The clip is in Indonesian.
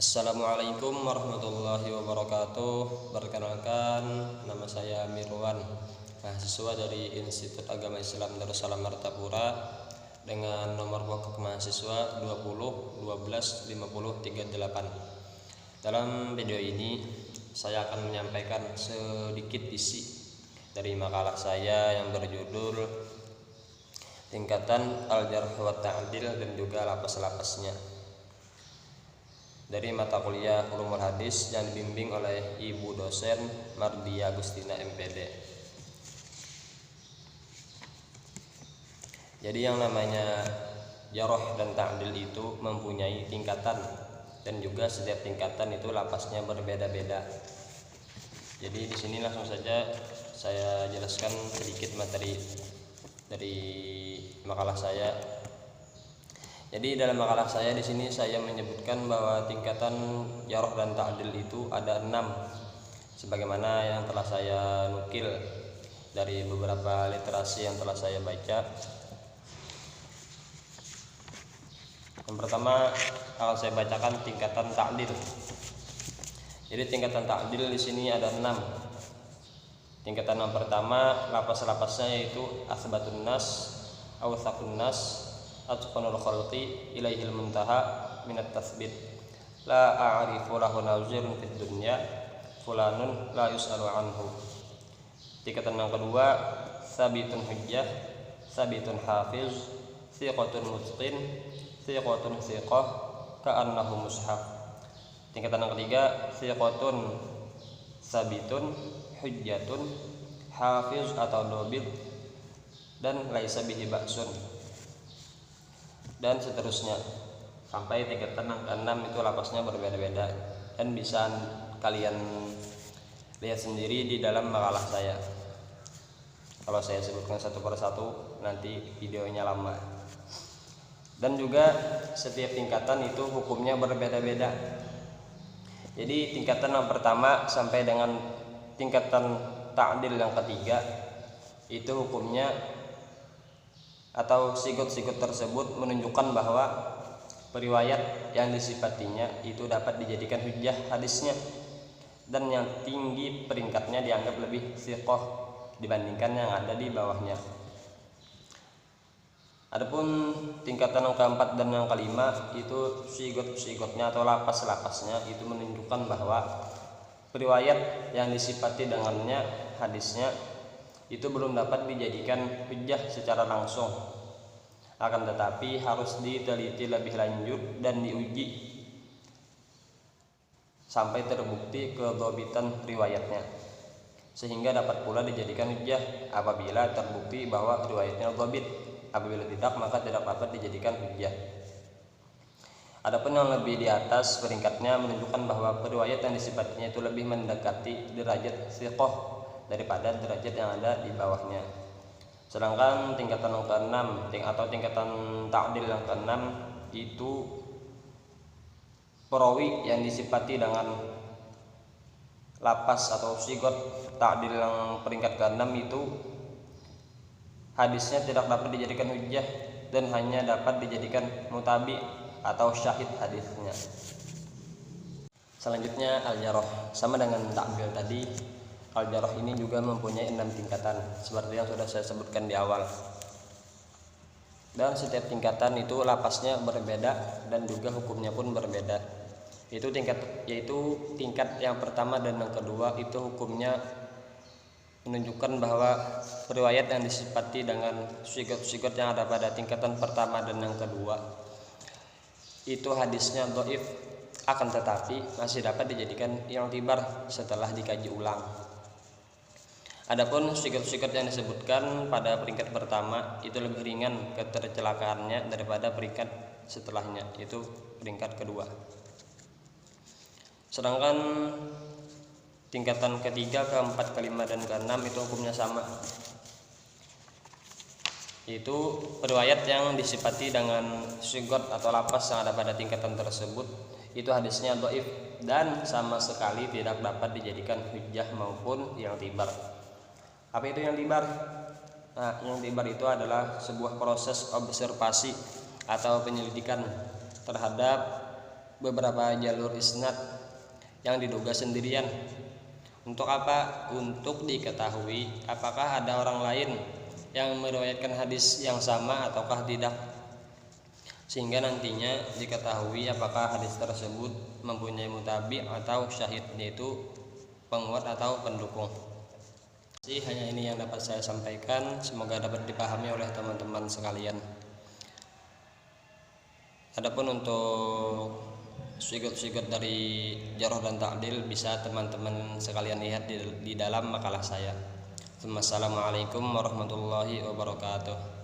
Assalamualaikum warahmatullahi wabarakatuh. Perkenalkan, nama saya Mirwan, mahasiswa dari Institut Agama Islam Darussalam Martapura dengan nomor pokok mahasiswa 20 12 50 38. Dalam video ini saya akan menyampaikan sedikit isi dari makalah saya yang berjudul Tingkatan Al-Jarh wa Ta'dil dan juga lapas-lapasnya, dari mata kuliah Ulumul Hadis yang dibimbing oleh Ibu dosen Mardia Agustina MPD. Jadi yang namanya jarh dan ta'dil itu mempunyai tingkatan, dan juga setiap tingkatan itu lapasnya berbeda-beda. Jadi di sini langsung saja saya jelaskan sedikit materi dari makalah saya. Jadi dalam makalah saya di sini saya menyebutkan bahwa tingkatan jarh dan ta'dil itu ada 6, sebagaimana yang telah saya nukil dari beberapa literasi yang telah saya baca. Yang pertama akan saya bacakan tingkatan ta'dil. Jadi tingkatan ta'dil di sini ada 6. Tingkatan yang pertama, lapas-lapasnya yaitu asbatun nas, awthaqun nas, atqanul khalqi ilaihil muntaha minat tasbit, la a'rifu lahu nazirun fid dunya fulanun la yus'alu anhu. Tingkatan yang kedua, sabitun hujjah, sabitun hafiz, thiqatun mutqin, thiqatun thiqah ka'annahu mushaf. Tingkatan yang ketiga, thiqatun sabitun hujjatun hafiz atau dobit dan laisa bihi ba'sun, dan seterusnya sampai tingkatan yang ke-6 itu lapasnya berbeda-beda, dan bisa kalian lihat sendiri di dalam makalah saya. Kalau saya sebutkan satu persatu nanti videonya lama. Dan juga setiap tingkatan itu hukumnya berbeda-beda. Jadi tingkatan yang pertama sampai dengan tingkatan ta'dil yang ketiga itu hukumnya atau sigot-sigot tersebut menunjukkan bahwa periwayat yang disifatinya itu dapat dijadikan hujjah hadisnya, dan yang tinggi peringkatnya dianggap lebih thiqah dibandingkan yang ada di bawahnya. Adapun tingkatan yang keempat dan yang kelima itu sigot-sigotnya atau lapas-lapasnya itu menunjukkan bahwa periwayat yang disifati dengannya hadisnya itu belum dapat dijadikan hujjah secara langsung, akan tetapi harus diteliti lebih lanjut dan diuji sampai terbukti kedhabitan riwayatnya, sehingga dapat pula dijadikan hujjah apabila terbukti bahwa riwayatnya dhabit. Apabila tidak, maka tidak dapat dijadikan hujjah. Adapun yang lebih di atas peringkatnya menunjukkan bahwa periwayat yang disifatinya itu lebih mendekati derajat thiqah daripada derajat yang ada di bawahnya. Sedangkan tingkatan yang ke-6 atau tingkatan ta'dil yang ke-6 itu perawi yang disifati dengan lapas atau sigot ta'dil yang peringkat ke-6 itu hadisnya tidak dapat dijadikan hujjah dan hanya dapat dijadikan mutabi atau syahid hadisnya. Selanjutnya al-jarh, sama dengan ta'dil tadi, al-jarh ini juga mempunyai 6 tingkatan seperti yang sudah saya sebutkan di awal. Dan setiap tingkatan itu lapasnya berbeda dan juga hukumnya pun berbeda. Yaitu tingkat yang pertama dan yang kedua itu hukumnya menunjukkan bahwa riwayat yang disifati dengan sigot-sigot yang ada pada tingkatan pertama dan yang kedua itu hadisnya dhaif, akan tetapi masih dapat dijadikan i'tibar setelah dikaji ulang. Adapun sigot-sigot yang disebutkan pada peringkat pertama itu lebih ringan ketercelakaannya daripada peringkat setelahnya, yaitu peringkat kedua. Sedangkan tingkatan ketiga, keempat, kelima, dan keenam itu hukumnya sama, yaitu riwayat yang disifati dengan sigot atau lapas yang ada pada tingkatan tersebut itu hadisnya dhaif dan sama sekali tidak dapat dijadikan hujjah maupun i'tibar. Apa itu i'tibar? Nah, i'tibar itu adalah sebuah proses observasi atau penyelidikan terhadap beberapa jalur isnad yang diduga sendirian. Untuk apa? Untuk diketahui apakah ada orang lain yang meriwayatkan hadis yang sama ataukah tidak, sehingga nantinya diketahui apakah hadis tersebut mempunyai mutabi atau syahid, yaitu penguat atau pendukung. Hanya ini yang dapat saya sampaikan, semoga dapat dipahami oleh teman-teman sekalian. Adapun untuk syigot-syigot dari jarh dan ta'dil bisa teman-teman sekalian lihat di dalam makalah saya. Wassalamualaikum warahmatullahi wabarakatuh.